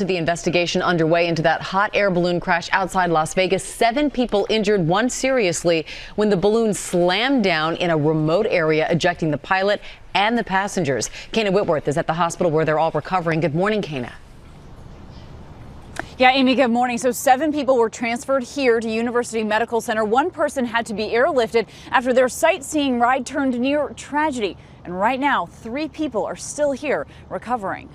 to the investigation underway into that hot air balloon crash outside Las Vegas. 7 people injured, 1 seriously, when the balloon slammed down in a remote area, ejecting the pilot and the passengers. Kana Whitworth is at the hospital where they're all recovering. Good morning, Kana. Yeah, Amy, good morning. So 7 people were transferred here to University Medical Center. 1 person had to be airlifted after their sightseeing ride turned near tragedy. And right now, 3 people are still here recovering.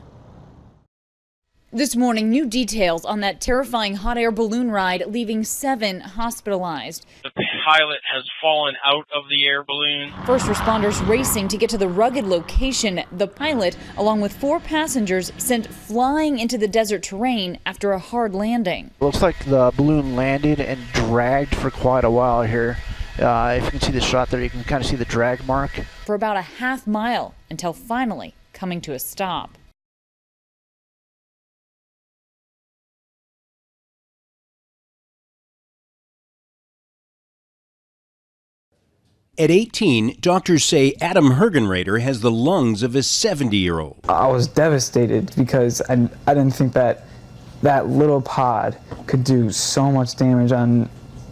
This morning, new details on that terrifying hot air balloon ride, leaving 7 hospitalized. The pilot has fallen out of the air balloon. First responders racing to get to the rugged location. The pilot, along with 4 passengers, sent flying into the desert terrain after a hard landing. Looks like the balloon landed and dragged for quite a while here. If you can see the shot there, you can kind of see the drag mark. For about a half mile until finally coming to a stop. At 18, doctors say Adam Hergenrader has the lungs of a 70-year-old. I was devastated because I didn't think that little pod could do so much damage on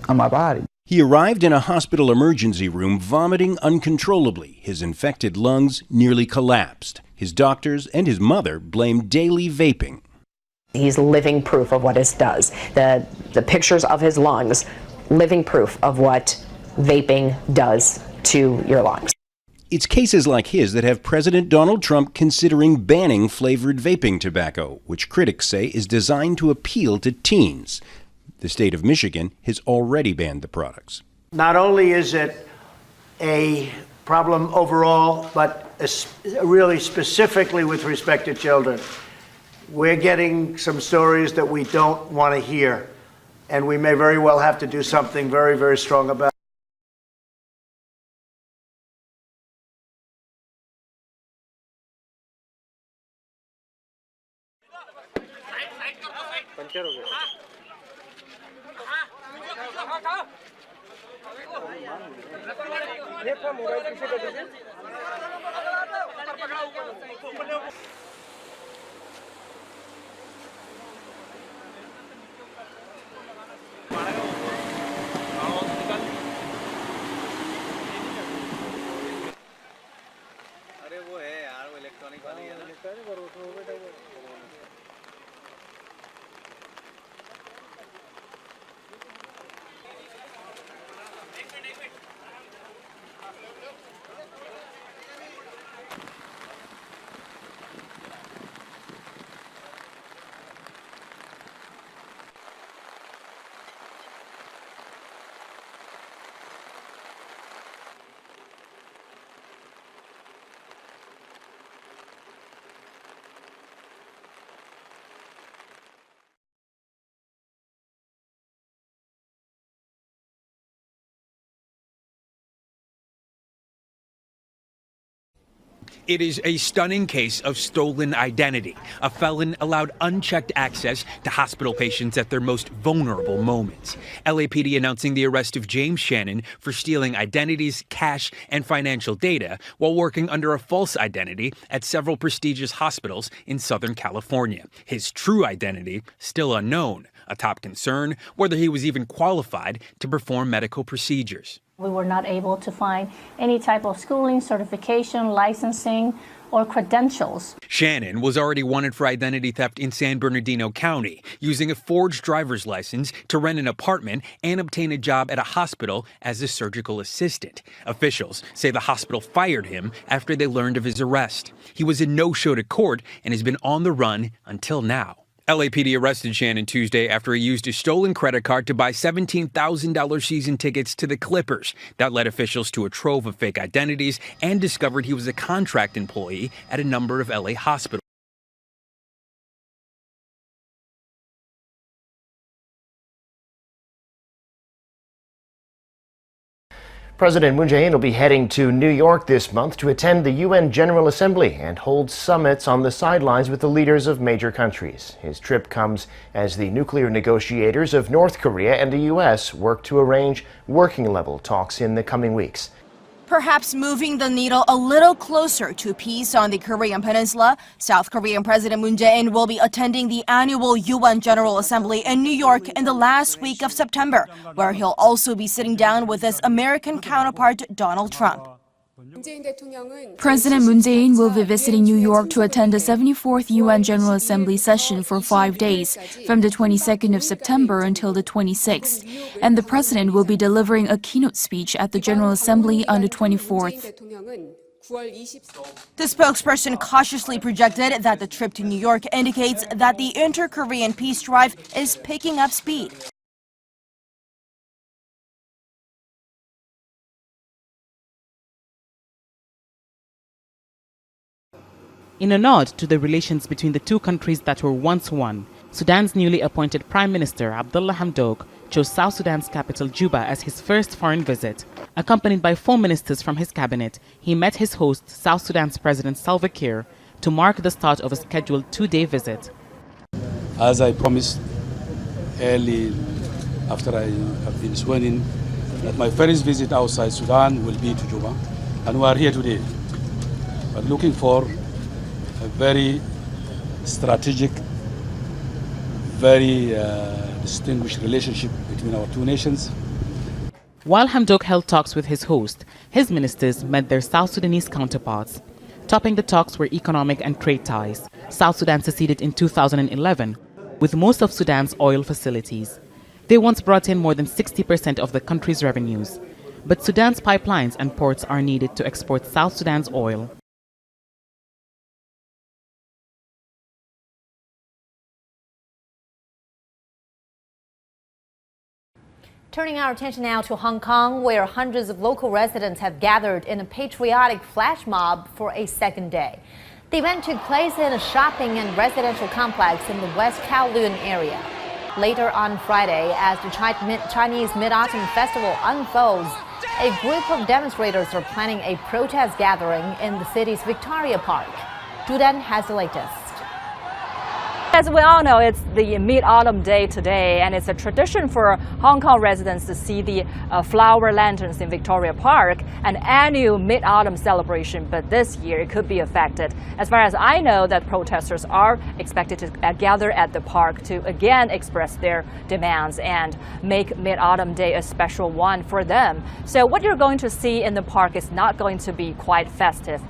my body. He arrived in a hospital emergency room vomiting uncontrollably. His infected lungs nearly collapsed. His doctors and his mother blame daily vaping. He's living proof of what it does. The pictures of his lungs, living proof of what vaping does to your lungs. It's cases like his that have President Donald Trump considering banning flavored vaping tobacco, which critics say is designed to appeal to teens. The state of Michigan has already banned the products. Not only is it a problem overall, but really specifically with respect to children, we're getting some stories that we don't want to hear, and we may very well have to do something very, very strong about it. It is a stunning case of stolen identity. A felon allowed unchecked access to hospital patients at their most vulnerable moments. LAPD announcing the arrest of James Shannon for stealing identities, cash, and financial data while working under a false identity at several prestigious hospitals in Southern California. His true identity still unknown. A top concern, whether he was even qualified to perform medical procedures. We were not able to find any type of schooling, certification, licensing, or credentials. Shannon was already wanted for identity theft in San Bernardino County, using a forged driver's license to rent an apartment and obtain a job at a hospital as a surgical assistant. Officials say the hospital fired him after they learned of his arrest. He was a no-show to court and has been on the run until now. LAPD arrested Shannon Tuesday after he used a stolen credit card to buy $17,000 season tickets to the Clippers. That led officials to a trove of fake identities and discovered he was a contract employee at a number of LA hospitals. President Moon Jae-in will be heading to New York this month to attend the UN General Assembly and hold summits on the sidelines with the leaders of major countries. His trip comes as the nuclear negotiators of North Korea and the U.S. work to arrange working-level talks in the coming weeks. perhaps moving the needle a little closer to peace on the Korean Peninsula. South Korean President Moon Jae-in will be attending the annual UN General Assembly in New York in the last week of September, where he'll also be sitting down with his American counterpart Donald Trump. President Moon Jae-in will be visiting New York to attend the 74th UN General Assembly session for 5 days, from the 22nd of September until the 26th. And the president will be delivering a keynote speech at the General Assembly on the 24th. The spokesperson cautiously projected that the trip to New York indicates that the inter-Korean peace drive is picking up speed. In a nod to the relations between the two countries that were once one, Sudan's newly appointed Prime Minister Abdullah Hamdok chose South Sudan's capital Juba as his first foreign visit. Accompanied by 4 ministers from his cabinet, he met his host, South Sudan's President Salva Kiir, to mark the start of a scheduled 2-day visit. As I promised early after I have been sworn in, that my first visit outside Sudan will be to Juba, and we are here today. But looking for a very strategic, very distinguished relationship between our two nations. While Hamdok held talks with his host, his ministers met their South Sudanese counterparts. Topping the talks were economic and trade ties. South Sudan seceded in 2011, with most of Sudan's oil facilities. They once brought in more than 60% of the country's revenues. But Sudan's pipelines and ports are needed to export South Sudan's oil. Turning our attention now to Hong Kong, where hundreds of local residents have gathered in a patriotic flash mob for a second day. The event took place in a shopping and residential complex in the West Kowloon area. Later on Friday, as the Chinese Mid-Autumn Festival unfolds, a group of demonstrators are planning a protest gathering in the city's Victoria Park. Judan has the latest. As we all know, it's the Mid-Autumn Day today, and it's a tradition for Hong Kong residents to see the flower lanterns in Victoria Park, an annual Mid-Autumn celebration, but this year it could be affected. As far as I know, that protesters are expected to gather at the park to again express their demands and make Mid-Autumn Day a special one for them. So what you're going to see in the park is not going to be quite festive.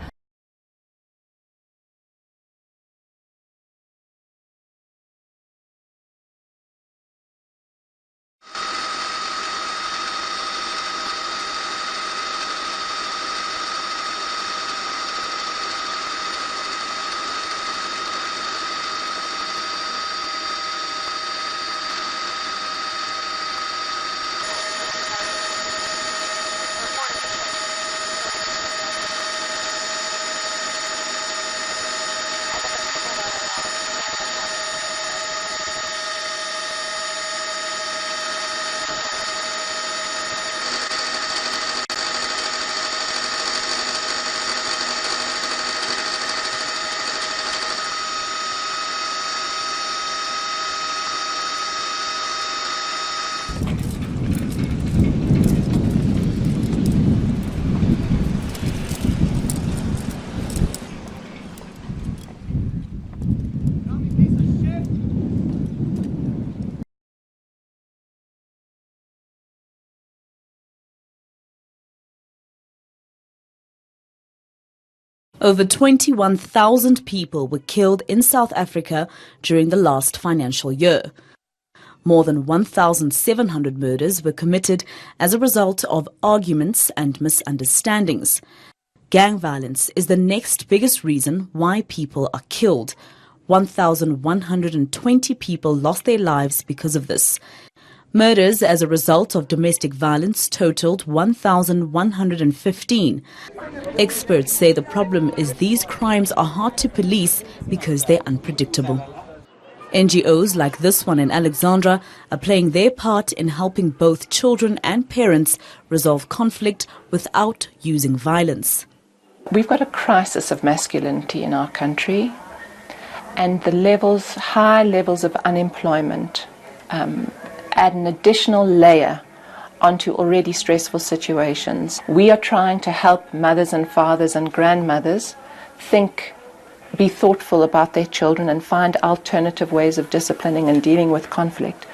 Over 21,000 people were killed in South Africa during the last financial year. More than 1,700 murders were committed as a result of arguments and misunderstandings. Gang violence is the next biggest reason why people are killed. 1,120 people lost their lives because of this. Murders as a result of domestic violence totaled 1,115. Experts say the problem is these crimes are hard to police because they're unpredictable. NGOs like this one in Alexandra are playing their part in helping both children and parents resolve conflict without using violence. We've got a crisis of masculinity in our country, and the high levels of unemployment add an additional layer onto already stressful situations. We are trying to help mothers and fathers and grandmothers be thoughtful about their children and find alternative ways of disciplining and dealing with conflict.